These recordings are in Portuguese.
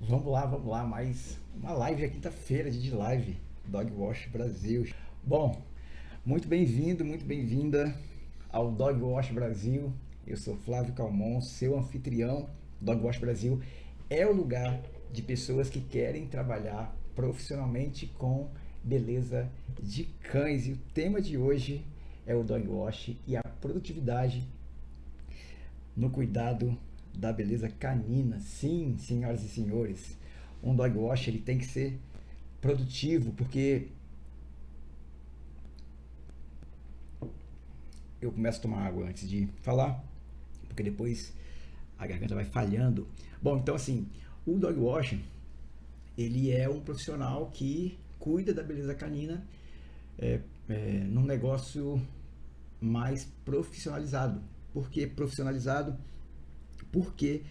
Vamos lá, mais uma live, é quinta-feira de live, Dog Wash Brasil. Bom, muito bem-vindo, muito bem-vinda ao Dog Wash Brasil. Eu sou Flávio Calmon, seu anfitrião. Dog Wash Brasil é o lugar de pessoas que querem trabalhar profissionalmente com beleza de cães. E o tema de hoje é o Dog Wash e a produtividade no cuidado da beleza canina. Sim, senhoras e senhores, um dog wash ele tem que ser produtivo, porque eu começo a tomar água antes de falar, porque depois a garganta vai falhando. Bom, então assim, o dog wash ele é um profissional que cuida da beleza canina num negócio mais profissionalizado. Por que profissionalizado? Porque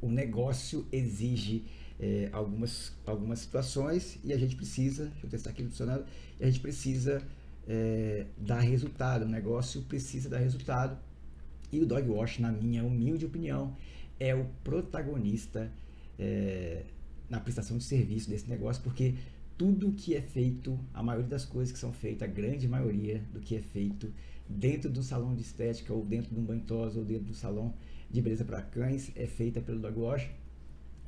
o negócio exige algumas situações e a gente precisa, deixa eu testar aqui funcionando, e a gente precisa dar resultado, o negócio precisa dar resultado e o Dog Wash, na minha humilde opinião, é o protagonista na prestação de serviço desse negócio, porque tudo que é feito, a maioria das coisas que são feitas, a grande maioria do que é feito dentro do salão de estética ou dentro de um banho tosa ou dentro do salão de beleza para cães é feita pelo Dog Wash.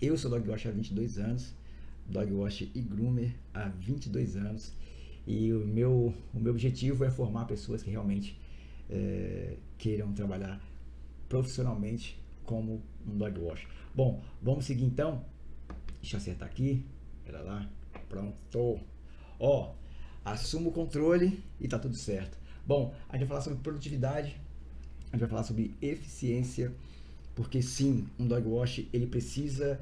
Eu sou Dog Wash há 22 anos, Dog Wash e Groomer há 22 anos, e o meu objetivo é formar pessoas que realmente queiram trabalhar profissionalmente como um Dog Wash. Bom, vamos seguir então. Deixa eu acertar aqui. Pera lá. Pronto. Ó, assumo o controle e tá tudo certo. Bom, a gente vai falar sobre produtividade, a gente vai falar sobre eficiência, porque sim, um dog wash ele precisa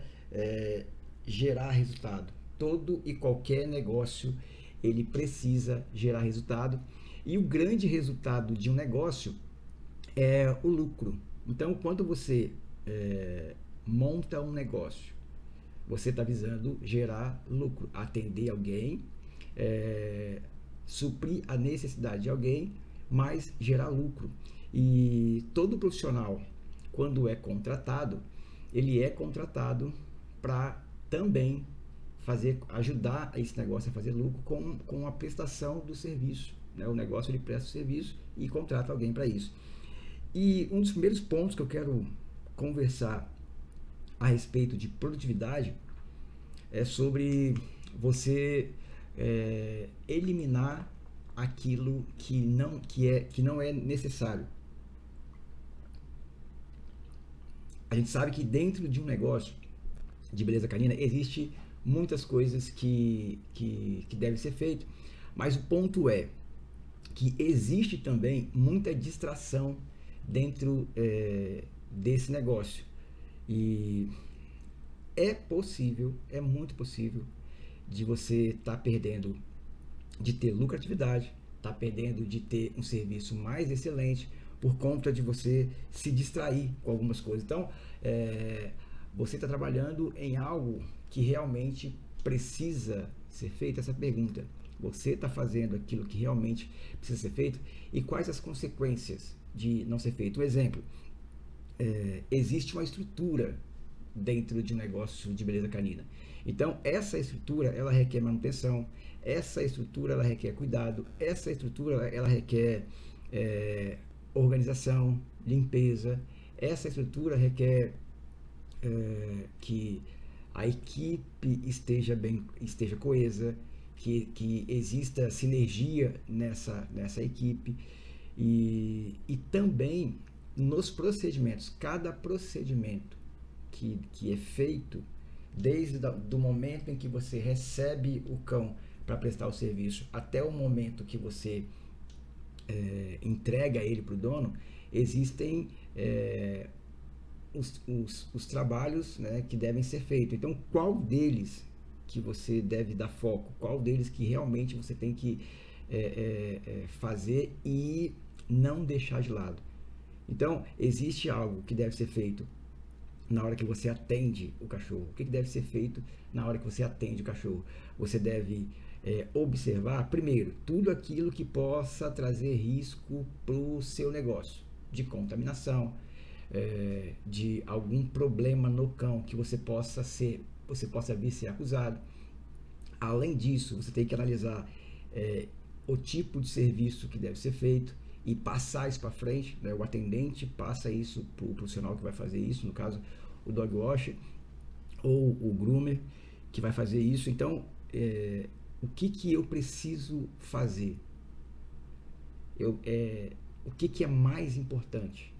gerar resultado. Todo e qualquer negócio ele precisa gerar resultado, e o grande resultado de um negócio é o lucro. Então, quando você monta um negócio, você está visando gerar lucro, atender alguém, suprir a necessidade de alguém, mas gerar lucro. E todo profissional, quando é contratado, ele é contratado para também ajudar esse negócio a fazer lucro com a prestação do serviço. Né? O negócio ele presta o serviço e contrata alguém para isso. E um dos primeiros pontos que eu quero conversar a respeito de produtividade é sobre você eliminar aquilo que não é necessário. A gente sabe que dentro de um negócio de beleza canina existe muitas coisas que devem ser feitas, mas o ponto é que existe também muita distração dentro desse negócio. E é possível, é muito possível de você estar perdendo de ter lucratividade, estar perdendo de ter um serviço mais excelente por conta de você se distrair com algumas coisas. Então, você está trabalhando em algo que realmente precisa ser feito. Essa pergunta: você está fazendo aquilo que realmente precisa ser feito? E quais as consequências de não ser feito? Um exemplo: existe uma estrutura dentro de um negócio de beleza canina. Então, essa estrutura, ela requer manutenção, essa estrutura, ela requer cuidado, essa estrutura, ela requer organização, limpeza, essa estrutura requer que a equipe esteja coesa, que exista sinergia nessa equipe, e também nos procedimentos. Cada procedimento que é feito, desde do momento em que você recebe o cão para prestar o serviço até o momento que você entrega ele para o dono, existem os trabalhos, né, que devem ser feitos. Então, qual deles que você deve dar foco? Qual deles que realmente você tem que fazer e não deixar de lado? Então, existe algo que deve ser feito na hora que você atende o cachorro. O que deve ser feito na hora que você atende o cachorro? Você deve observar, primeiro, tudo aquilo que possa trazer risco para o seu negócio, de contaminação, de algum problema no cão que você possa vir ser acusado. Além disso, você tem que analisar o tipo de serviço que deve ser feito e passar isso para frente, né? O atendente passa isso para o profissional que vai fazer isso, no caso o dog washer ou o groomer que vai fazer isso. Então, o que eu preciso fazer? O que é mais importante?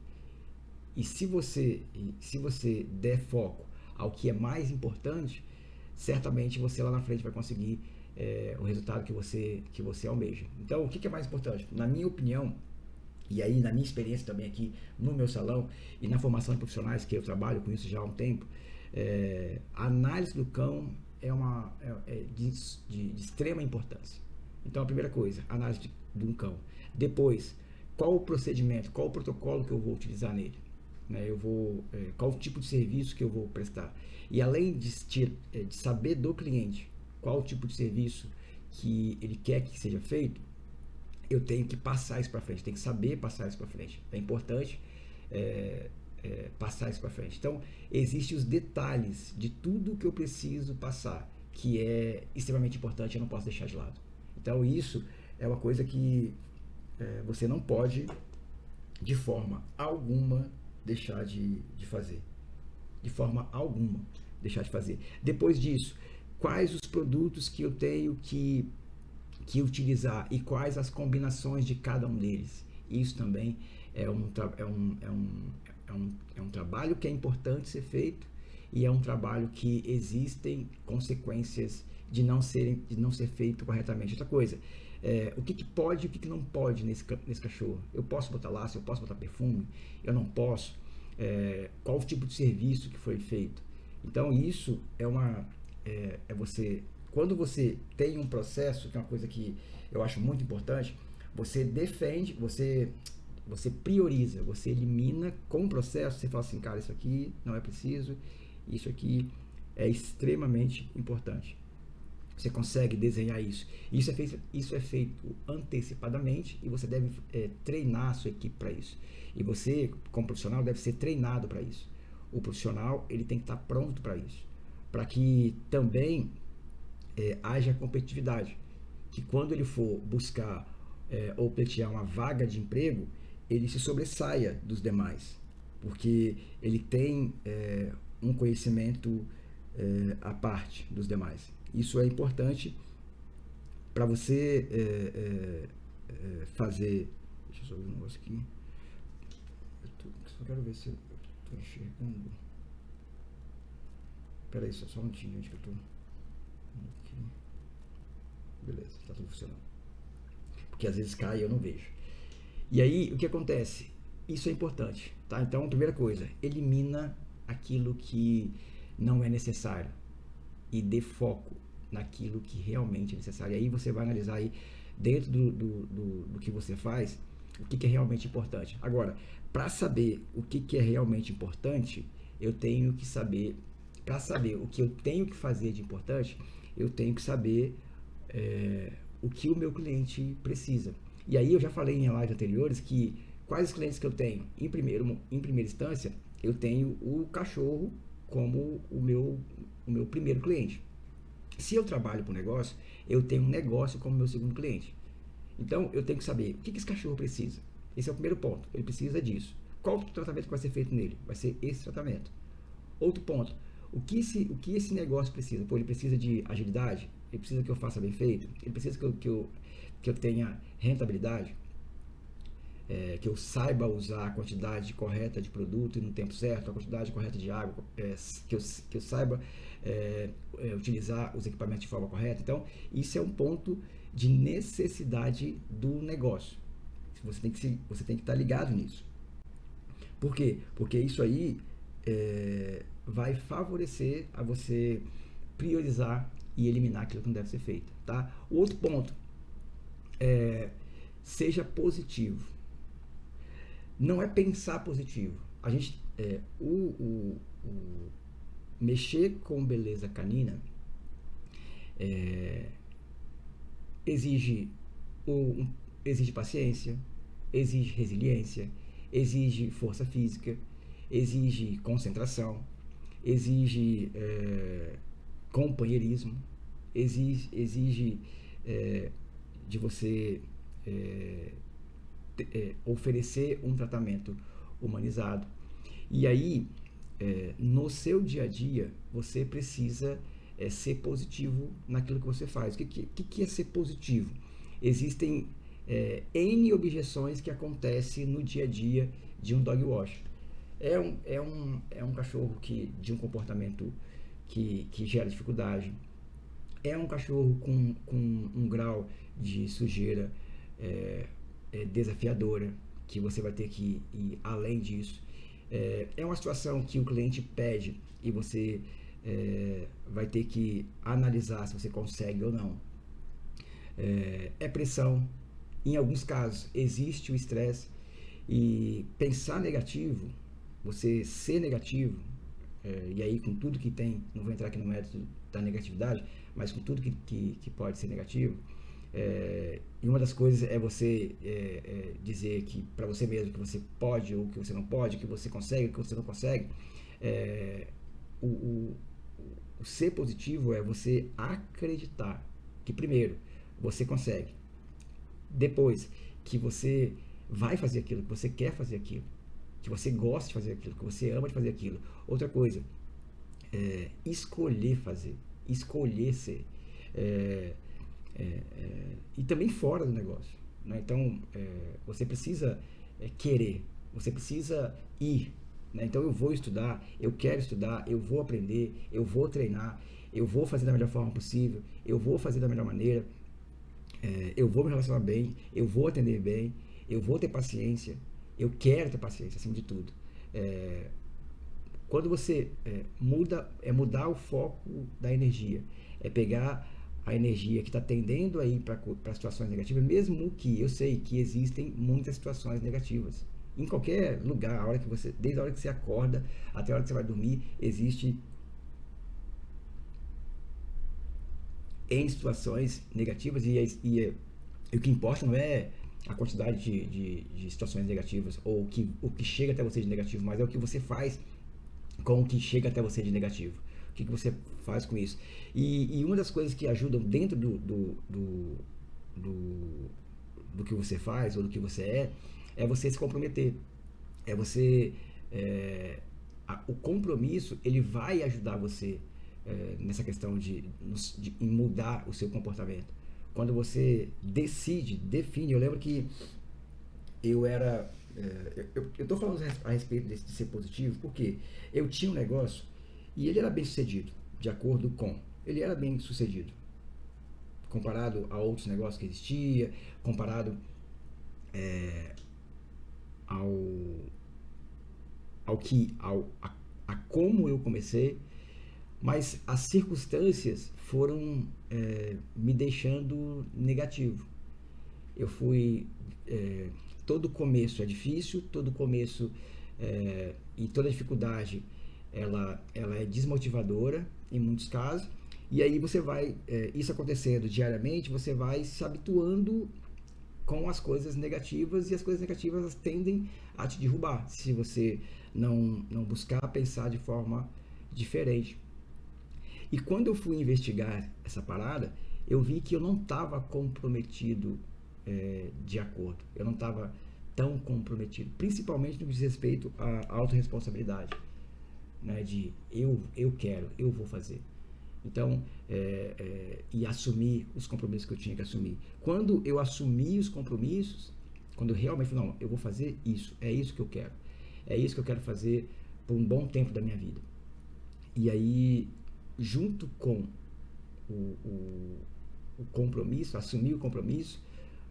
E se você der foco ao que é mais importante, certamente você lá na frente vai conseguir o resultado que você almeja. Então, o que é mais importante? Na minha opinião, e aí na minha experiência também aqui no meu salão e na formação de profissionais, que eu trabalho com isso já há um tempo, a análise do cão é de extrema importância. Então, a primeira coisa, análise de um cão. Depois, qual o procedimento, qual o protocolo que eu vou utilizar nele? Né? Qual o tipo de serviço que eu vou prestar? E além de saber do cliente qual o tipo de serviço que ele quer que seja feito, eu tenho que passar isso para frente, tenho que saber passar isso para frente. É importante passar isso para frente. Então, existem os detalhes de tudo que eu preciso passar, que é extremamente importante, eu não posso deixar de lado. Então, isso é uma coisa que você não pode, de forma alguma, deixar de fazer. De forma alguma, deixar de fazer. Depois disso, quais os produtos que eu tenho que utilizar e quais as combinações de cada um deles. Isso também é um trabalho que é importante ser feito e é um trabalho que existem consequências de não ser feito corretamente. Outra coisa, o que pode e o que não pode nesse cachorro? Eu posso botar laço, eu posso botar perfume, eu não posso? Qual o tipo de serviço que foi feito? Então isso quando você tem um processo, que é uma coisa que eu acho muito importante, você defende, você prioriza, você elimina com o processo, você fala assim, cara, isso aqui não é preciso, isso aqui é extremamente importante. Você consegue desenhar isso. Isso é feito antecipadamente e você deve treinar a sua equipe para isso. E você, como profissional, deve ser treinado para isso. O profissional ele tem que estar pronto para isso. Para que também haja competitividade. Que quando ele for buscar ou pleitear uma vaga de emprego, ele se sobressaia dos demais. Porque ele tem um conhecimento à parte dos demais. Isso é importante para você fazer. Deixa eu só ver um negócio aqui. Só quero ver se eu estou enxergando. Espera aí, só um minutinho, gente, que eu estou. Aqui. Beleza, está tudo funcionando. Porque às vezes cai e eu não vejo. E aí, o que acontece? Isso é importante, tá? Então, primeira coisa, elimina aquilo que não é necessário e dê foco naquilo que realmente é necessário. E aí você vai analisar aí, dentro do que você faz, o que é realmente importante. Agora, para saber o que é realmente importante, eu tenho que saber, para saber o que eu tenho que fazer de importante, eu tenho que saber o que o meu cliente precisa. E aí eu já falei em lives anteriores que quais os clientes que eu tenho? Em primeira instância, eu tenho o cachorro como o meu primeiro cliente. Se eu trabalho com negócio, eu tenho um negócio como meu segundo cliente. Então, eu tenho que saber o que esse cachorro precisa. Esse é o primeiro ponto. Ele precisa disso. Qual o tratamento que vai ser feito nele? Vai ser esse tratamento. Outro ponto. O que esse negócio precisa? Pô, ele precisa de agilidade? Ele precisa que eu faça bem feito? Ele precisa que eu tenha rentabilidade? Que eu saiba usar a quantidade correta de produto no tempo certo, a quantidade correta de água, que eu saiba utilizar os equipamentos de forma correta. Então, isso é um ponto de necessidade do negócio. Você tem que estar ligado nisso. Por quê? Porque isso aí vai favorecer a você priorizar e eliminar aquilo que não deve ser feito. Tá? O outro ponto seja positivo. Não é pensar positivo. A gente, mexer com beleza canina exige paciência, exige resiliência, exige força física. exige concentração, exige companheirismo, exige de você oferecer um tratamento humanizado. E aí, no seu dia a dia, você precisa ser positivo naquilo que você faz. O que é ser positivo? Existem N objeções que acontecem no dia a dia de um dog wash. É um cachorro de um comportamento que gera dificuldade. É um cachorro com um grau de sujeira desafiadora, que você vai ter que ir além disso. É uma situação que o cliente pede e você vai ter que analisar se você consegue ou não. É pressão. Em alguns casos existe o estresse, e pensar negativo, você ser negativo, e aí com tudo que tem, não vou entrar aqui no método da negatividade, mas com tudo que pode ser negativo, e uma das coisas é você dizer que para você mesmo que você pode ou que você não pode, que você consegue ou que você não consegue. O ser positivo é você acreditar que primeiro você consegue, depois que você vai fazer aquilo, que você quer fazer aquilo, que você gosta de fazer aquilo, que você ama de fazer aquilo. Outra coisa, escolher fazer, escolher ser. E também fora do negócio, né? Então, você precisa querer, você precisa ir, né? Então, eu vou estudar, eu quero estudar, eu vou aprender, eu vou treinar, eu vou fazer da melhor forma possível, eu vou fazer da melhor maneira, eu vou me relacionar bem, eu vou atender bem, eu vou ter paciência, eu quero ter paciência acima de tudo. Quando você mudar o foco da energia, pegar a energia que está tendendo aí para situações negativas, mesmo que eu sei que existem muitas situações negativas. Em qualquer lugar, desde a hora que você acorda até a hora que você vai dormir, existe em situações negativas, e o que importa não é a quantidade de situações negativas ou o que chega até você de negativo, mas é o que você faz com o que chega até você de negativo. O que você faz com isso? E uma das coisas que ajudam dentro do que você faz ou do que você é você se comprometer. O compromisso, ele vai ajudar você nessa questão de mudar o seu comportamento. Quando você define, eu lembro que eu era... eu estou falando a respeito de ser positivo porque eu tinha um negócio e ele era bem sucedido, de acordo com... Ele era bem sucedido comparado a outros negócios que existia, comparado a como eu comecei, mas as circunstâncias foram me deixando negativo. Eu fui... todo começo é difícil, todo começo e toda dificuldade ela é desmotivadora em muitos casos, e aí você vai, isso acontecendo diariamente, você vai se habituando com as coisas negativas, e as coisas negativas elas tendem a te derrubar se você não buscar pensar de forma diferente. E quando eu fui investigar essa parada, eu vi que eu não estava comprometido de acordo. Eu não estava tão comprometido, principalmente no que diz respeito à autorresponsabilidade, né? De eu quero, eu vou fazer. Então, e assumir os compromissos que eu tinha que assumir. Quando eu assumi os compromissos, quando eu realmente falei, não, eu vou fazer isso, é isso que eu quero. É isso que eu quero fazer por um bom tempo da minha vida. E aí, junto com o compromisso, assumir o compromisso,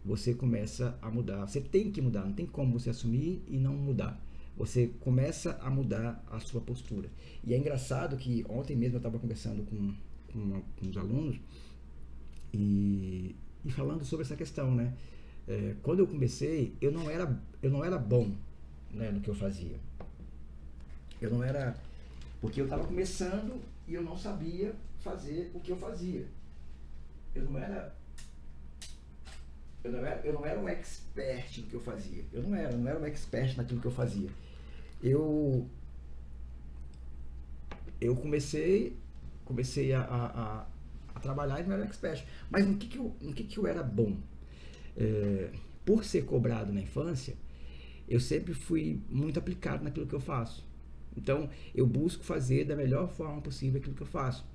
você começa a mudar. Você tem que mudar, não tem como você assumir e não mudar. Você começa a mudar a sua postura. E é engraçado que ontem mesmo eu estava conversando com uns alunos e falando sobre essa questão, né? Quando eu comecei, eu não era bom, né, no que eu fazia. Eu não era... Porque eu estava começando e eu não sabia fazer o que eu fazia. Eu não era um expert no que eu fazia. Eu não era um expert naquilo que eu fazia. Eu eu comecei a trabalhar e não era expert. Mas no que eu era bom? Por ser cobrado na infância, eu sempre fui muito aplicado naquilo que eu faço. Então, eu busco fazer da melhor forma possível aquilo que eu faço.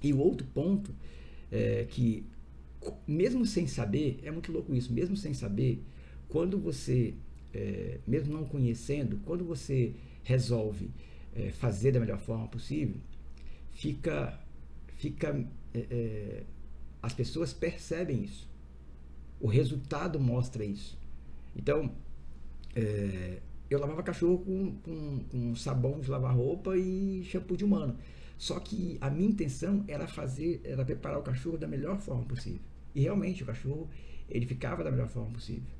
E o outro ponto é que, mesmo sem saber, é muito louco isso, mesmo sem saber, quando você, mesmo não conhecendo, quando você resolve fazer da melhor forma possível, fica, fica as pessoas percebem isso. O resultado mostra isso. Então, eu lavava cachorro com sabão de lavar roupa e shampoo de humano. Só que a minha intenção era preparar o cachorro da melhor forma possível. E realmente o cachorro, ele ficava da melhor forma possível.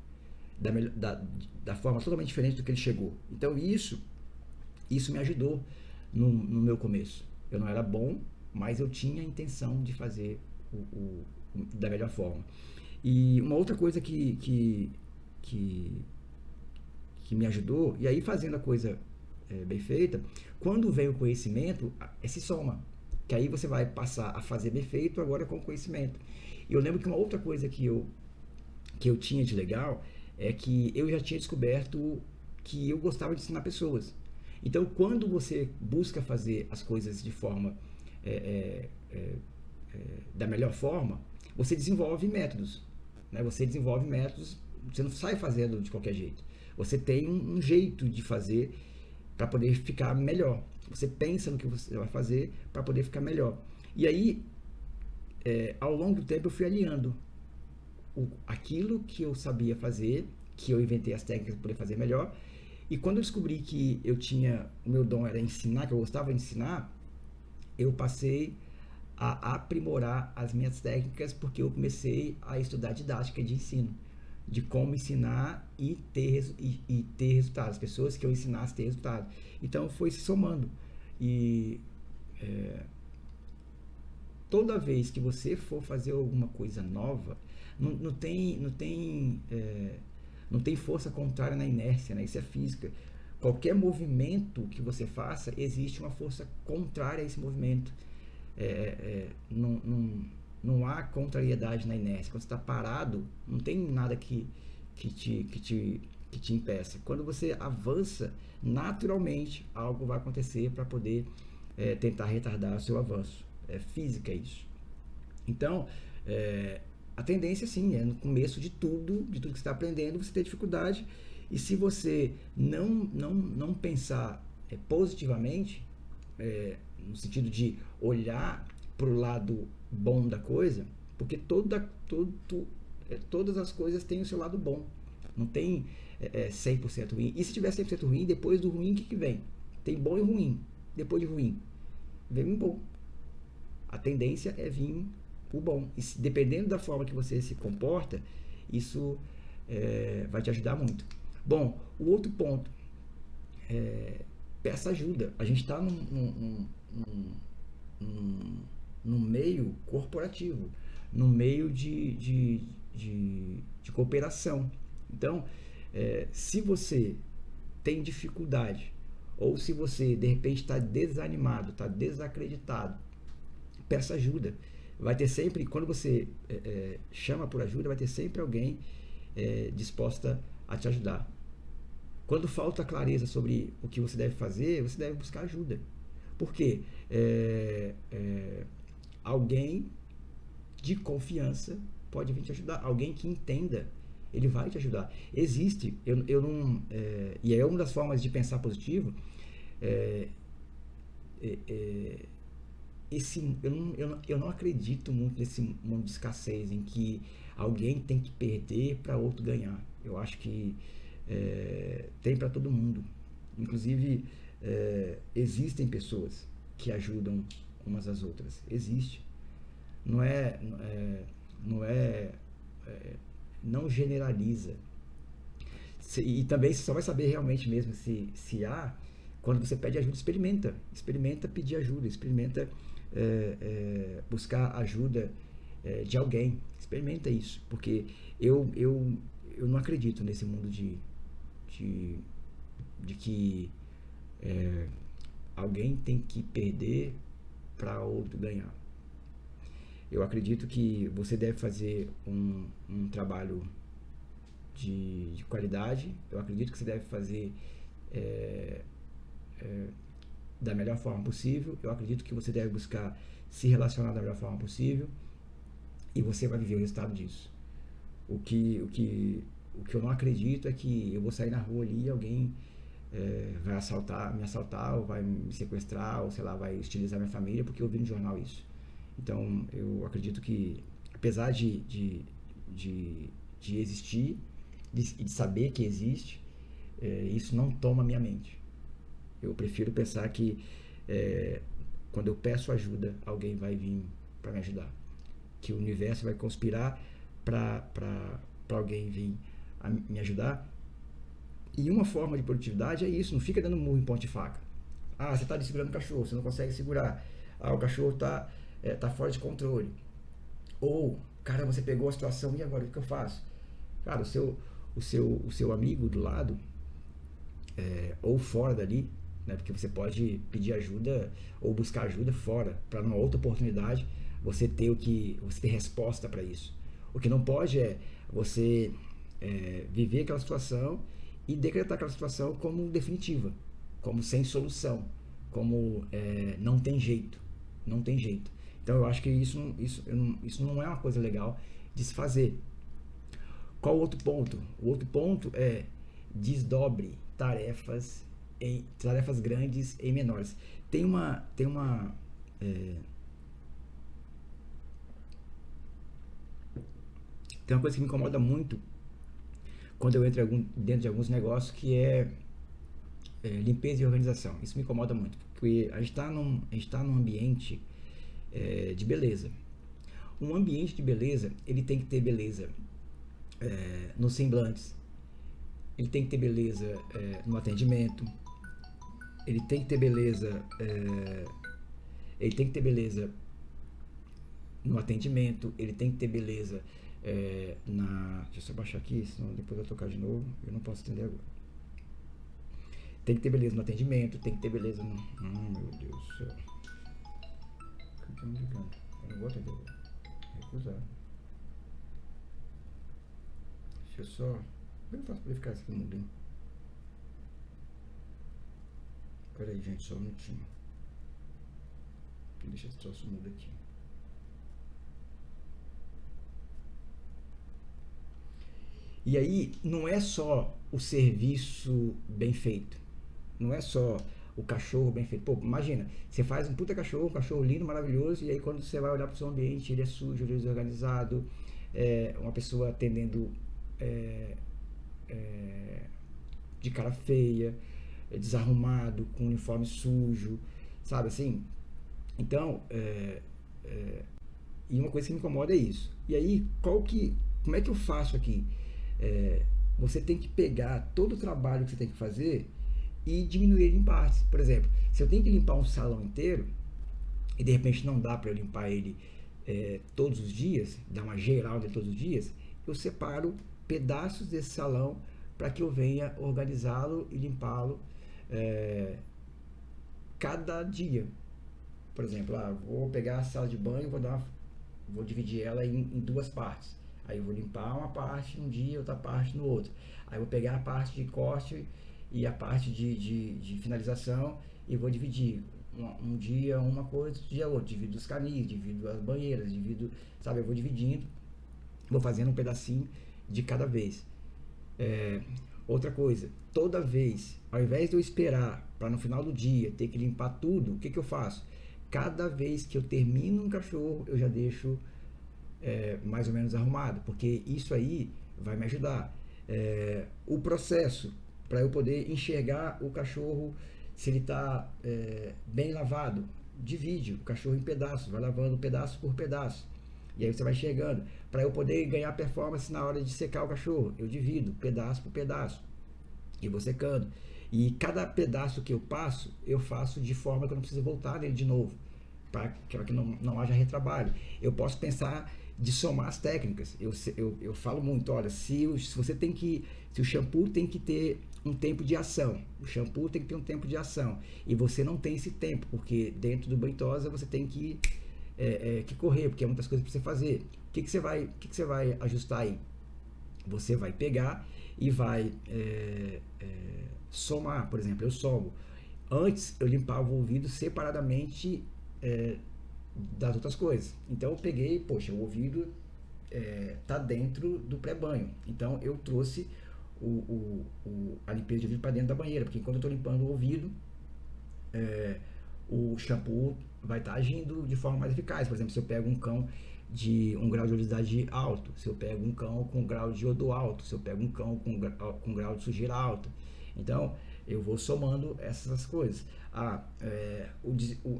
Da forma totalmente diferente do que ele chegou. Então isso me ajudou no meu começo. Eu não era bom, mas eu tinha a intenção de fazer da melhor forma. E uma outra coisa que me ajudou, e aí fazendo a coisa bem feita, quando vem o conhecimento, se soma. Que aí você vai passar a fazer bem feito agora com conhecimento. E eu lembro que uma outra coisa que eu tinha de legal é que eu já tinha descoberto que eu gostava de ensinar pessoas. Então, quando você busca fazer as coisas de forma da melhor forma, você desenvolve métodos, né? Você desenvolve métodos, você não sai fazendo de qualquer jeito. Você tem um jeito de fazer para poder ficar melhor. Você pensa no que você vai fazer para poder ficar melhor. E aí, ao longo do tempo, eu fui alinhando aquilo que eu sabia fazer, que eu inventei as técnicas para poder fazer melhor. E quando eu descobri que o meu dom era ensinar, que eu gostava de ensinar, eu passei a aprimorar as minhas técnicas, porque eu comecei a estudar didática de ensino, de como ensinar e ter resultados, as pessoas que eu ensinasse ter resultado. Então foi se somando. E toda vez que você for fazer alguma coisa nova, não tem força contrária na inércia, né? Isso é física. Qualquer movimento que você faça, existe uma força contrária a esse movimento. Não há contrariedade na inércia. Quando você está parado, não tem nada que te impeça. Quando você avança, naturalmente algo vai acontecer para poder tentar retardar o seu avanço. É física isso. Então, a tendência sim, no começo de tudo que você está aprendendo, você tem dificuldade. E se você não pensar positivamente, no sentido de olhar para o lado bom da coisa, porque todas as coisas têm o seu lado bom. Não tem 100% ruim. E se tiver 100% ruim, depois do ruim, o que vem? Tem bom e ruim. Depois de ruim, vem um bom. A tendência é vir o bom. E dependendo da forma que você se comporta, isso vai te ajudar muito. Bom, o outro ponto, peça ajuda. A gente está num meio corporativo, num meio de cooperação. Então, se você tem dificuldade, ou se você de repente está desanimado, está desacreditado, peça ajuda. Vai ter sempre, quando você chama por ajuda, vai ter sempre alguém disposta a te ajudar. Quando falta clareza sobre o que você deve fazer, você deve buscar ajuda. Por quê? Alguém de confiança pode vir te ajudar. Alguém que entenda, ele vai te ajudar. Existe, e é uma das formas de pensar positivo, eu não acredito muito nesse mundo de escassez, em que alguém tem que perder para outro ganhar. Eu acho que tem para todo mundo. Inclusive, existem pessoas que ajudam umas às outras. Existe. Não generaliza. E também você só vai saber realmente mesmo se há, quando você pede ajuda. Experimenta pedir ajuda, experimenta buscar ajuda de alguém. Experimenta isso, porque eu não acredito nesse mundo de que alguém tem que perder para outro ganhar. Eu acredito que você deve fazer um trabalho de qualidade. Eu acredito que você deve fazer da melhor forma possível. Eu acredito que você deve buscar se relacionar da melhor forma possível e você vai viver o resultado disso. O que eu não acredito é que eu vou sair na rua ali e alguém vai me assaltar, ou vai me sequestrar, ou sei lá, vai hostilizar minha família porque eu vi no jornal isso. Então, eu acredito que, apesar de existir e de saber que existe, isso não toma minha mente. Eu prefiro pensar que quando eu peço ajuda, alguém vai vir para me ajudar. Que o universo vai conspirar para alguém vir a me ajudar. E uma forma de produtividade é isso, não fica dando murro em ponta de faca. Ah, você está segurando o cachorro, você não consegue segurar. Ah, o cachorro está fora de controle. Ou, cara, você pegou a situação, e agora, o que eu faço? Cara, o seu amigo do lado, ou fora dali, né, porque você pode pedir ajuda ou buscar ajuda fora, para numa outra oportunidade você ter resposta para isso. O que não pode é você viver aquela situação e decretar aquela situação como definitiva, como sem solução, como não tem jeito. Então eu acho que isso não é uma coisa legal de se fazer. Qual o outro ponto? O outro ponto é desdobre tarefas grandes em menores. Tem uma coisa que me incomoda muito quando eu entro dentro de alguns negócios, que é limpeza e organização. Isso me incomoda muito, porque a gente está num ambiente de beleza. Um ambiente de beleza, ele tem que ter beleza nos semblantes, ele tem que ter beleza no atendimento, ele tem que ter beleza no atendimento, ele tem que ter beleza deixa eu só baixar aqui, senão depois eu tocar de novo, eu não posso atender agora. Tem que ter beleza no atendimento, tem que ter beleza no... meu Deus do céu. Eu não vou atender. Recusar. Deixa eu só... Como eu faço pra ele ficar assim mudinho? Pera aí, gente, só um minutinho. Deixa esse troço mudo aqui. E aí, não é só o serviço bem feito. Não é só o cachorro bem feito. Pô, imagina, você faz um puta cachorro, um cachorro lindo, maravilhoso, e aí quando você vai olhar para o seu ambiente, ele é sujo, ele é desorganizado, uma pessoa atendendo de cara feia, desarrumado, com uniforme sujo, sabe assim? Então, e uma coisa que me incomoda é isso. E aí, como é que eu faço aqui? Você tem que pegar todo o trabalho que você tem que fazer e diminuir ele em partes. Por exemplo, se eu tenho que limpar um salão inteiro e de repente não dá para eu limpar ele todos os dias, dar uma geral de todos os dias, eu separo pedaços desse salão para que eu venha organizá-lo e limpá-lo cada dia. Por exemplo, vou pegar a sala de banho e vou dividir ela em duas partes. Aí eu vou limpar uma parte um dia, outra parte no outro. Aí eu vou pegar a parte de corte e a parte de finalização e vou dividir um dia uma coisa, outro dia outra. Divido os canis, divido as banheiras, eu vou dividindo, vou fazendo um pedacinho de cada vez. Outra coisa, toda vez, ao invés de eu esperar para no final do dia ter que limpar tudo, o que eu faço? Cada vez que eu termino um cachorro, eu já deixo mais ou menos arrumado, porque isso aí vai me ajudar. O processo para eu poder enxergar o cachorro, se ele está bem lavado, divide o cachorro em pedaços, vai lavando pedaço por pedaço, e aí você vai enxergando. Para eu poder ganhar performance na hora de secar o cachorro, eu divido pedaço por pedaço e vou secando. E cada pedaço que eu faço de forma que eu não preciso voltar nele de novo, para que não haja retrabalho. Eu posso pensar de somar as técnicas. Eu falo muito, olha, se o shampoo tem que ter um tempo de ação, o shampoo tem que ter um tempo de ação, e você não tem esse tempo, porque dentro do banho tosa você tem que correr, porque é muitas coisas para você fazer. O que você vai ajustar aí? Você vai pegar e vai somar. Por exemplo, eu somo. Antes eu limpava o ouvido separadamente das outras coisas. Então eu peguei, poxa, o ouvido tá dentro do pré-banho. Então eu trouxe a limpeza de ouvido para dentro da banheira, porque enquanto eu estou limpando o ouvido, o shampoo vai estar agindo de forma mais eficaz. Por exemplo, se eu pego um cão de um grau de oleosidade alto, se eu pego um cão com grau de iodo alto, se eu pego um cão com grau de sujeira alto. Então, eu vou somando essas coisas. A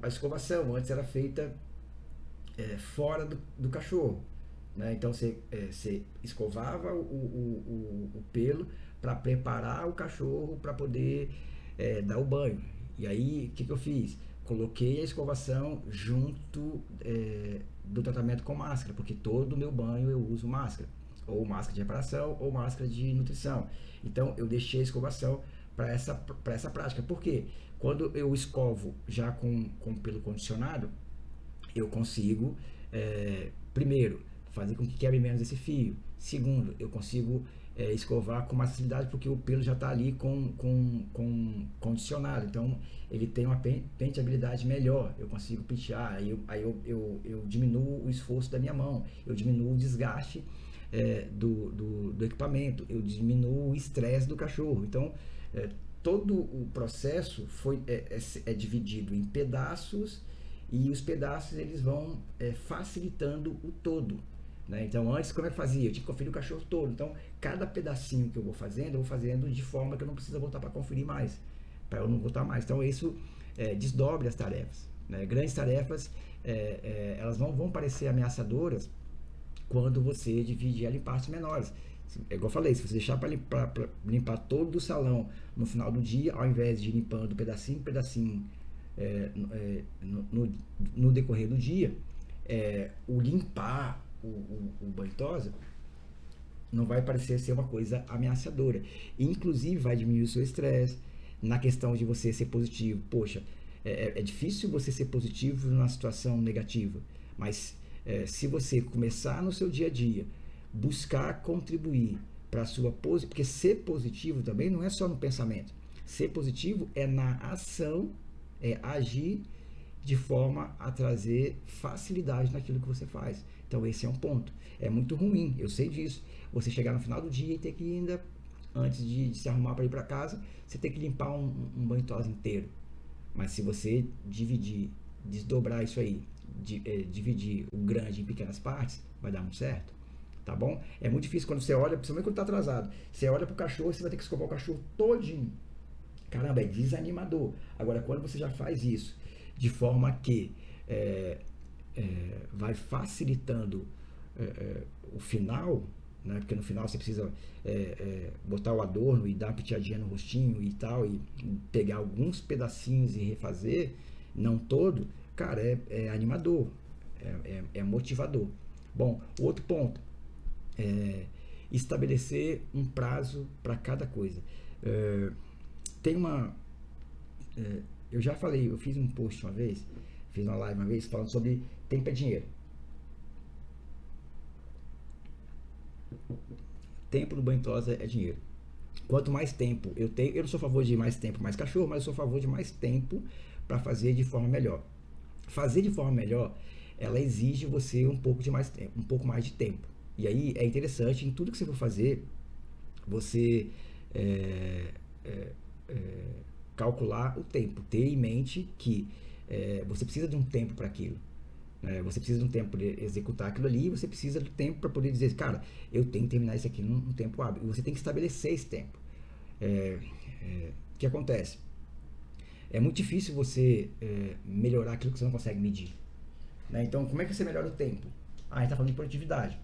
escovação antes era feita fora do cachorro, né? Então, você escovava o pelo para preparar o cachorro para poder dar o banho. E aí, o que eu fiz? Coloquei a escovação junto do tratamento com máscara, porque todo o meu banho eu uso máscara, ou máscara de reparação, ou máscara de nutrição. Então eu deixei a escovação para essa prática. Por quê? Quando eu escovo já com pelo condicionado, eu consigo, primeiro, fazer com que quebre menos esse fio. Segundo, eu consigo escovar com mais facilidade, porque o pelo já está ali com condicionado. Então ele tem uma penteabilidade melhor. Eu consigo pentear, aí eu diminuo o esforço da minha mão, eu diminuo o desgaste do equipamento, eu diminuo o estresse do cachorro. Então todo o processo é dividido em pedaços, e os pedaços eles vão facilitando o todo, né? Então antes, como é que fazia? Eu tinha que conferir o cachorro todo. Então cada pedacinho que eu vou fazendo de forma que eu não precisa voltar para conferir mais, para eu não voltar mais. Então isso desdobre as tarefas, né? Grandes tarefas elas vão parecer ameaçadoras quando você divide ela em partes menores. É igual eu falei, se você deixar para limpar todo o salão no final do dia, ao invés de ir limpando pedacinho por pedacinho no decorrer do dia, o limpar o banho tosa não vai parecer ser uma coisa ameaçadora. Inclusive vai diminuir o seu estresse na questão de você ser positivo. Poxa, é difícil você ser positivo numa situação negativa, mas se você começar no seu dia a dia, buscar contribuir para a sua posição, porque ser positivo também não é só no pensamento. Ser positivo é na ação, é agir de forma a trazer facilidade naquilo que você faz. Então esse é um ponto. É muito ruim, eu sei disso. Você chegar no final do dia e ter que ainda, antes de se arrumar para ir para casa, você tem que limpar um banho tosa inteiro. Mas se você desdobrar isso aí, dividir o grande em pequenas partes, vai dar muito certo. Tá bom? É muito difícil quando você olha, principalmente quando tá atrasado. Você olha pro cachorro, você vai ter que escovar o cachorro todinho. Caramba, é desanimador. Agora, quando você já faz isso de forma que vai facilitando o final, né? Porque no final você precisa botar o adorno e dar uma penteadinha no rostinho e tal, e pegar alguns pedacinhos e refazer, não todo, cara, é animador, é motivador. Bom, o outro ponto, estabelecer um prazo para cada coisa. Tem uma... eu já falei, eu fiz um post uma vez, fiz uma live uma vez falando sobre tempo é dinheiro. Tempo no banho tosa é dinheiro. Quanto mais tempo eu tenho, eu não sou a favor de mais tempo, mais cachorro, mas eu sou a favor de mais tempo para fazer de forma melhor. Fazer de forma melhor, ela exige você um pouco mais de tempo. E aí é interessante, em tudo que você for fazer, você calcular o tempo, ter em mente que você precisa de um tempo para aquilo. Você precisa de um tempo para executar aquilo ali, e você precisa do tempo para poder dizer, cara, eu tenho que terminar isso aqui num tempo hábil. E você tem que estabelecer esse tempo. O que acontece? É muito difícil você melhorar aquilo que você não consegue medir. Então, como é que você melhora o tempo? A gente está falando de produtividade.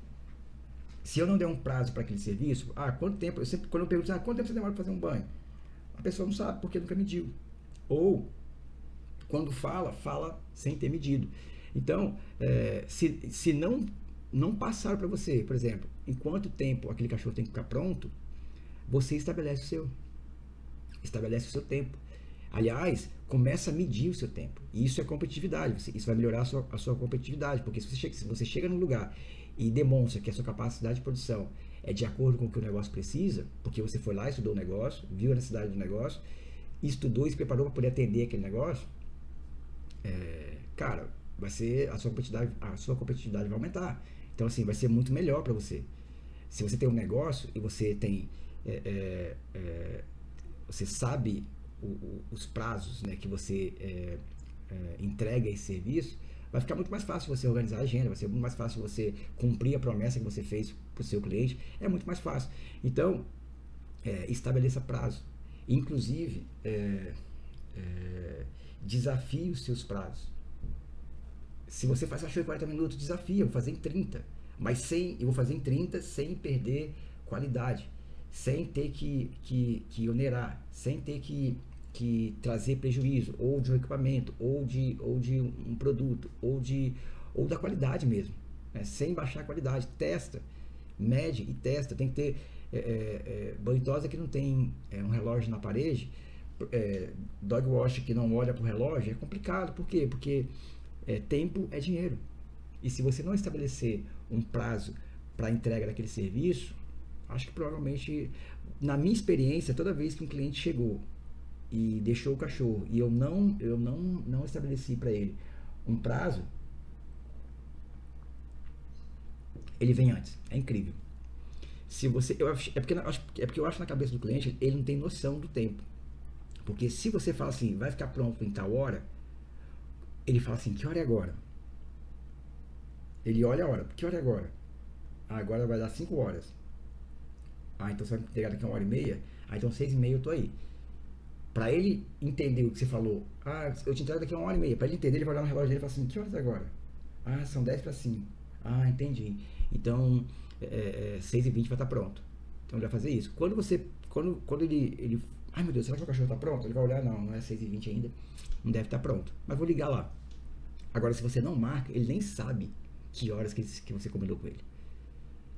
Se eu não der um prazo para aquele serviço, quanto tempo? Quando eu pergunto, quanto tempo você demora para fazer um banho? A pessoa não sabe porque nunca mediu. Ou, quando fala sem ter medido. Então, se não não passaram para você, por exemplo, em quanto tempo aquele cachorro tem que ficar pronto, você estabelece o seu tempo. Aliás, começa a medir o seu tempo. E isso é competitividade. Isso vai melhorar a sua competitividade, porque se você chega num lugar e demonstra que a sua capacidade de produção é de acordo com o que o negócio precisa, porque você foi lá, estudou o negócio, viu a necessidade do negócio, estudou e se preparou para poder atender aquele negócio, cara, vai ser a sua competitividade vai aumentar. Então, assim, vai ser muito melhor para você. Se você tem um negócio e você tem você sabe os prazos, né, que você entrega esse serviço, vai ficar muito mais fácil você organizar a agenda, vai ser muito mais fácil você cumprir a promessa que você fez para o seu cliente, é muito mais fácil. Então, estabeleça prazo. Inclusive, desafie os seus prazos. Se você faz cachorro em 40 minutos, desafia, eu vou fazer em 30. Mas eu vou fazer em 30 sem perder qualidade, sem ter que onerar, sem ter que trazer prejuízo, ou de um equipamento, ou de um produto, ou da qualidade mesmo, né? Sem baixar a qualidade. Testa, mede e testa. Tem que ter banho e tosa que não tem um relógio na parede, dog wash que não olha para o relógio, é complicado. Por quê? Porque tempo é dinheiro. E se você não estabelecer um prazo para a entrega daquele serviço, acho que provavelmente, na minha experiência, toda vez que um cliente chegou e deixou o cachorro e eu não estabeleci para ele um prazo, ele vem antes. É incrível. Se você, é porque eu acho na cabeça do cliente, ele não tem noção do tempo. Porque se você fala assim, vai ficar pronto em tal hora, ele fala assim, que hora é agora? Ele olha a hora, que hora é agora? Ah, agora vai dar 5 horas. Ah, então você vai pegar daqui a 1h30? Ah, então 6h30 eu tô aí. Pra ele entender o que você falou, ah, eu te entrego daqui a 1h30. Pra ele entender, ele vai olhar no relógio dele e falar assim, que horas é agora? Ah, são 10 para 5. Ah, entendi. Então, 6h20 vai estar pronto. Então ele vai fazer isso. Quando ele ai meu Deus, será que o cachorro tá pronto? Ele vai olhar, não é 6h20 ainda, não deve estar pronto. Mas vou ligar lá. Agora, se você não marca, ele nem sabe que horas que você combinou com ele.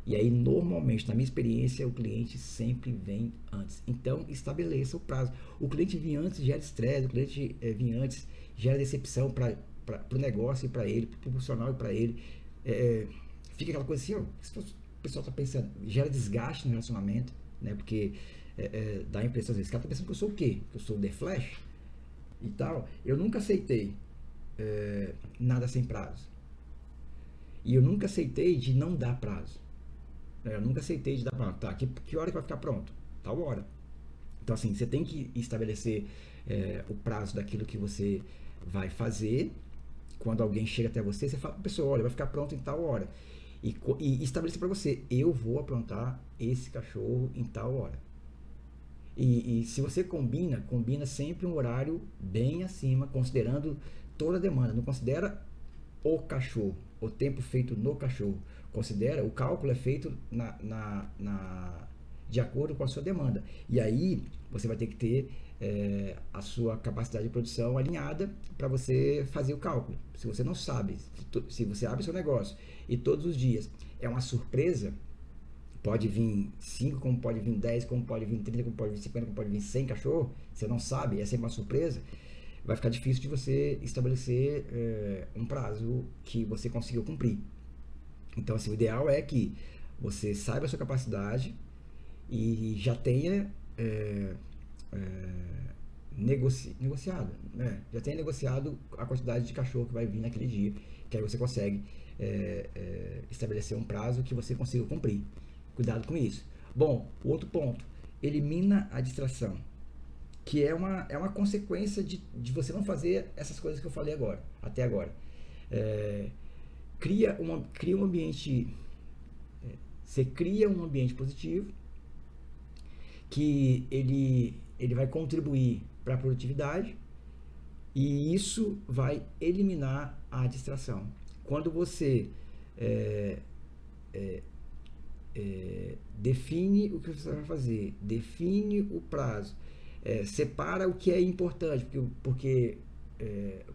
E aí, normalmente, na minha experiência, o cliente sempre vem antes. Então, estabeleça o prazo. O cliente vir antes gera estresse, o cliente vir antes gera decepção para o negócio e para ele, para o profissional e para ele. Fica aquela coisa assim, ó, o pessoal está pensando, gera desgaste no relacionamento, né? Porque dá a impressão, às vezes, esse cara está pensando que eu sou o quê? Que eu sou o The Flash e tal. Eu nunca aceitei nada sem prazo. E eu nunca aceitei de não dar prazo. Eu nunca aceitei de dar prazo. Tá, que hora que vai ficar pronto? Tal hora. Então, assim, você tem que estabelecer o prazo daquilo que você vai fazer. Quando alguém chega até você, você fala para a pessoa, olha, vai ficar pronto em tal hora. E estabelecer para você, eu vou aprontar esse cachorro em tal hora. E se você combina sempre um horário bem acima, considerando toda a demanda. Não considera o cachorro, o tempo feito no cachorro. Considera, o cálculo é feito de acordo com a sua demanda. E aí você vai ter que ter a sua capacidade de produção alinhada para você fazer o cálculo. Se você não sabe, se você abre seu negócio e todos os dias é uma surpresa, pode vir 5, como pode vir 10, como pode vir 30, como pode vir 50, como pode vir 100 cachorro, você não sabe, é sempre uma surpresa, vai ficar difícil de você estabelecer um prazo que você conseguiu cumprir. Então, assim, o ideal é que você saiba a sua capacidade e já tenha negociado, né? Já tenha negociado a quantidade de cachorro que vai vir naquele dia, que aí você consegue estabelecer um prazo que você consiga cumprir. Cuidado com isso. Bom, o outro ponto, elimina a distração, que é uma consequência de você não fazer essas coisas que eu falei até agora. Cria um ambiente, você cria um ambiente positivo, que ele vai contribuir para a produtividade, e isso vai eliminar a distração. Quando você define o que você vai fazer, define o prazo, separa o que é importante, porque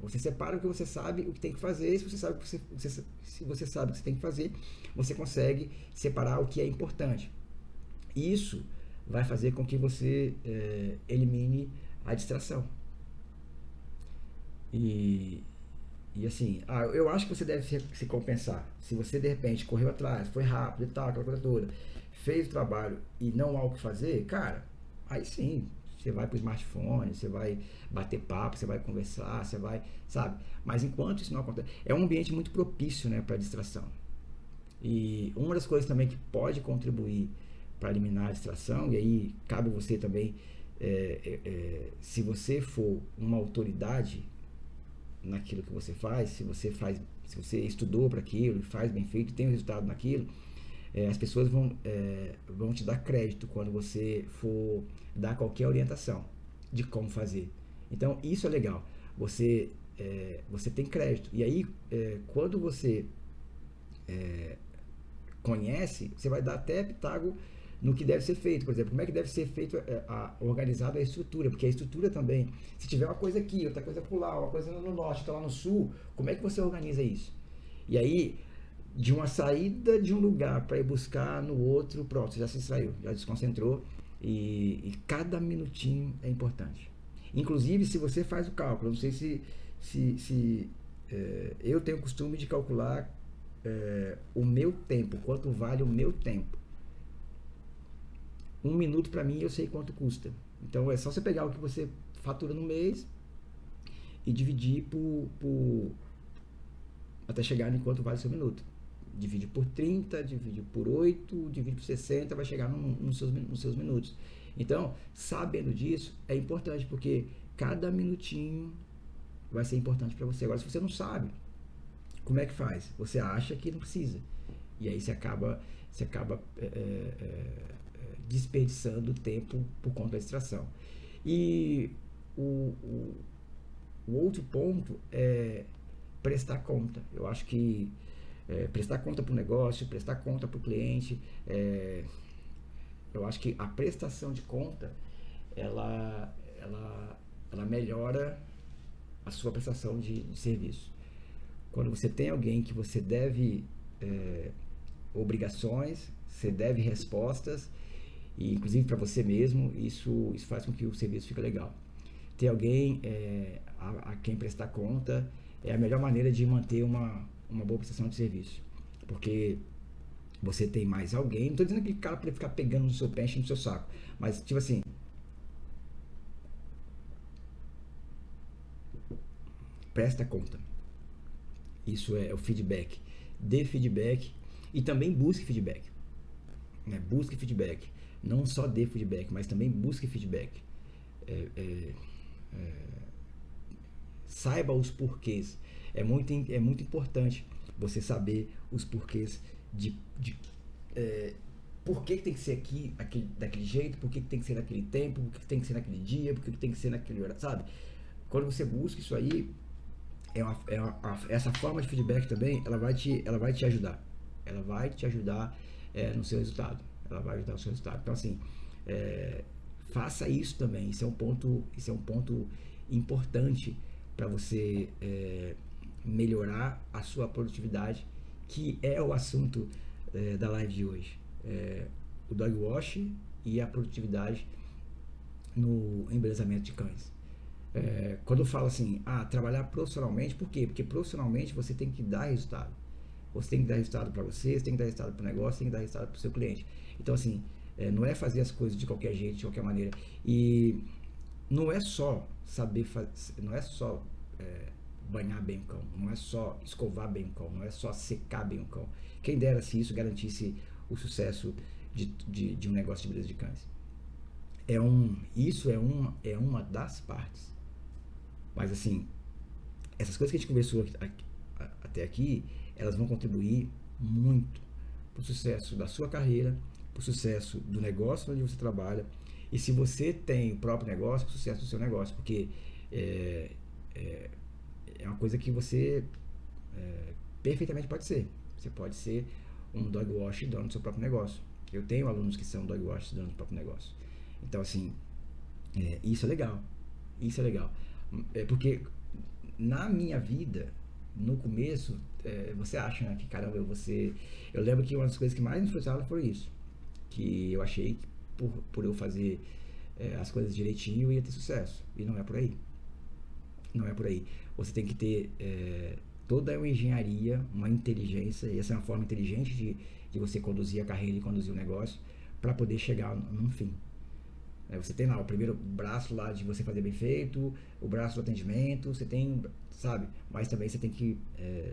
você separa o que você sabe, o que tem que fazer. Se você sabe o que se você sabe o que você tem que fazer, você consegue separar o que é importante. Isso vai fazer com que você elimine a distração. E assim, eu acho que você deve se compensar. Se você de repente correu atrás, foi rápido e tal, aquela coisa toda, fez o trabalho e não há o que fazer, cara, aí sim, você vai pro smartphone, você vai bater papo, você vai conversar, você vai, sabe? Mas enquanto isso não acontece, é um ambiente muito propício, né, para distração. E uma das coisas também que pode contribuir para eliminar a distração, e aí cabe você também, se você for uma autoridade naquilo que você faz, se você estudou para aquilo, faz bem feito, tem um resultado naquilo, as pessoas vão te dar crédito quando você for dar qualquer orientação de como fazer. Então isso é legal. Você tem crédito. E aí, quando você conhece, você vai dar até pitaco no que deve ser feito. Por exemplo, como é que deve ser feito, organizada a estrutura, porque a estrutura também, se tiver uma coisa aqui, outra coisa por lá, uma coisa no norte, outra lá no sul, como é que você organiza isso? E aí, de uma saída de um lugar para ir buscar no outro, pronto, você já se distraiu, já desconcentrou, e cada minutinho é importante. Inclusive, se você faz o cálculo, não sei se eu tenho o costume de calcular o meu tempo, quanto vale o meu tempo. 1 minuto para mim eu sei quanto custa. Então é só você pegar o que você fatura no mês e dividir até chegar em quanto vale o seu minuto. Divide por 30, divide por 8, divide por 60, vai chegar nos seus minutos. Então, sabendo disso, é importante, porque cada minutinho vai ser importante para você. Agora, se você não sabe, como é que faz? Você acha que não precisa. E aí você acaba desperdiçando tempo por conta da distração. E o outro ponto é prestar conta. Eu acho que prestar conta para o negócio, prestar conta para o cliente, eu acho que a prestação de conta ela melhora a sua prestação de serviço. Quando você tem alguém que você deve obrigações, você deve respostas, e inclusive para você mesmo, isso faz com que o serviço fique legal. Ter alguém a quem prestar conta é a melhor maneira de manter uma boa prestação de serviço, porque você tem mais alguém. Não estou dizendo que o cara para ficar pegando no seu pé, enchendo no seu saco, mas tipo assim, presta conta. Isso é o feedback. Dê feedback e também busque feedback. Busque feedback. Não só dê feedback, mas também busque feedback. Saiba os porquês. É muito importante você saber os porquês de por que tem que ser daquele jeito, por que tem que ser naquele tempo, por que tem que ser naquele dia, por que tem que ser naquele horário, sabe? Quando você busca isso aí, essa forma de feedback também, ela vai te ajudar. Ela vai te ajudar no seu resultado. Ela vai ajudar no seu resultado. Então, assim, faça isso também. Isso é um ponto importante para você melhorar a sua produtividade, que é o assunto da live de hoje. O dog wash e a produtividade no embelezamento de cães. Quando eu falo assim, trabalhar profissionalmente, por quê? Porque profissionalmente você tem que dar resultado. Você tem que dar resultado para você tem que dar resultado para o negócio, tem que dar resultado para o seu cliente. Então, assim, não é fazer as coisas de qualquer jeito, de qualquer maneira. E não é só saber fazer, não é só banhar bem o cão, não é só escovar bem o cão, não é só secar bem o cão. Quem dera se isso garantisse o sucesso de um negócio de beleza de cães. Isso é uma das partes. Mas assim, essas coisas que a gente conversou até aqui, elas vão contribuir muito para o sucesso da sua carreira, para o sucesso do negócio onde você trabalha, e se você tem o próprio negócio, para o sucesso do seu negócio, porque é uma coisa que você perfeitamente pode ser. Você pode ser um dog wash dono do seu próprio negócio. Eu tenho alunos que são dog wash dono do próprio negócio. Então, assim, isso é legal. Isso é legal. Porque na minha vida, no começo, você acha, né, que caramba, eu lembro que uma das coisas que mais me frustrava foi isso, que eu achei que por eu fazer as coisas direitinho eu ia ter sucesso, e não é por aí. Não é por aí. Você tem que ter toda uma engenharia, uma inteligência, e essa é uma forma inteligente de você conduzir a carreira e conduzir o negócio para poder chegar num fim. Você tem lá o primeiro braço lá de você fazer bem feito, o braço do atendimento, você tem, sabe? Mas também você tem que,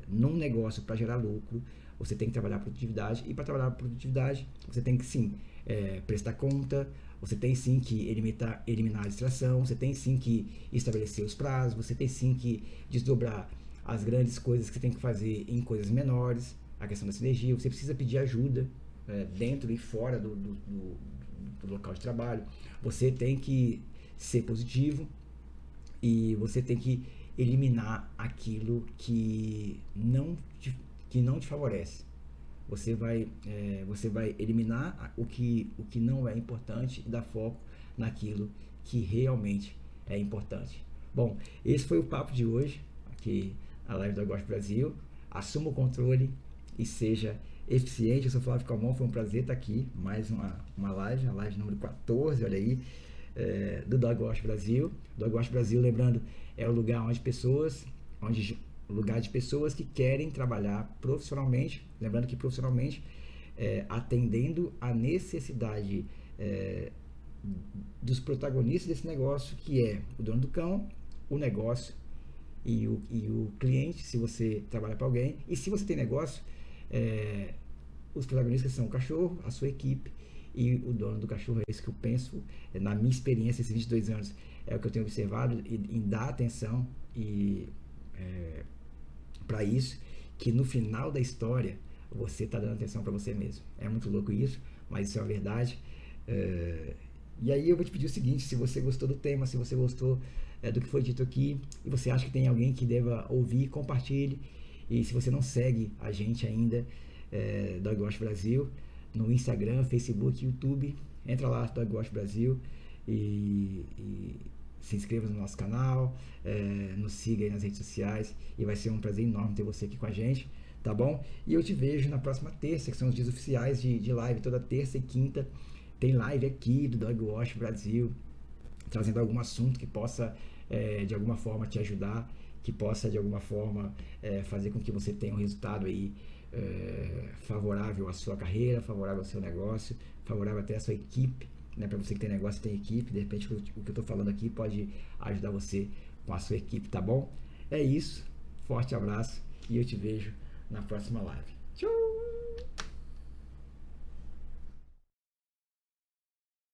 num negócio para gerar lucro, você tem que trabalhar a produtividade, e para trabalhar a produtividade, você tem que sim prestar conta, você tem sim que eliminar a distração, você tem sim que estabelecer os prazos, você tem sim que desdobrar as grandes coisas que você tem que fazer em coisas menores, a questão da sinergia, você precisa pedir ajuda dentro e fora do local de trabalho, você tem que ser positivo e você tem que eliminar aquilo que não te favorece. Você vai eliminar o que não é importante e dar foco naquilo que realmente é importante. Bom, esse foi o papo de hoje, aqui na live do Agosto Brasil. Assuma o controle e seja eficiente. Eu sou Flávio Calmon, foi um prazer estar aqui. Mais uma live, a live número 14, olha aí, do Agosto Brasil. Do Agosto Brasil, lembrando, é o lugar lugar de pessoas que querem trabalhar profissionalmente, lembrando que profissionalmente, atendendo a necessidade dos protagonistas desse negócio, que é o dono do cão, o negócio e o cliente, se você trabalha para alguém, e se você tem negócio, os protagonistas são o cachorro, a sua equipe e o dono do cachorro. É isso que eu penso, na minha experiência, esses 22 anos, é o que eu tenho observado, em dar atenção para isso, que no final da história você está dando atenção para você mesmo. É muito louco isso, mas isso é uma verdade. E aí eu vou te pedir o seguinte: se você gostou do tema, se você gostou do que foi dito aqui, e você acha que tem alguém que deva ouvir, compartilhe. E se você não segue a gente ainda, Dog Wash Brasil, no Instagram, Facebook, YouTube, entra lá, Dog Wash Brasil, e se inscreva no nosso canal, nos siga aí nas redes sociais, e vai ser um prazer enorme ter você aqui com a gente, tá bom? E eu te vejo na próxima terça, que são os dias oficiais de live. Toda terça e quinta tem live aqui do Dog Wash Brasil, trazendo algum assunto que possa de alguma forma te ajudar, que possa de alguma forma fazer com que você tenha um resultado aí favorável à sua carreira, favorável ao seu negócio, favorável até à sua equipe, né? Para você que tem negócio e tem equipe, de repente o que eu estou falando aqui pode ajudar você com a sua equipe, tá bom? É isso, forte abraço e eu te vejo na próxima live. Tchau!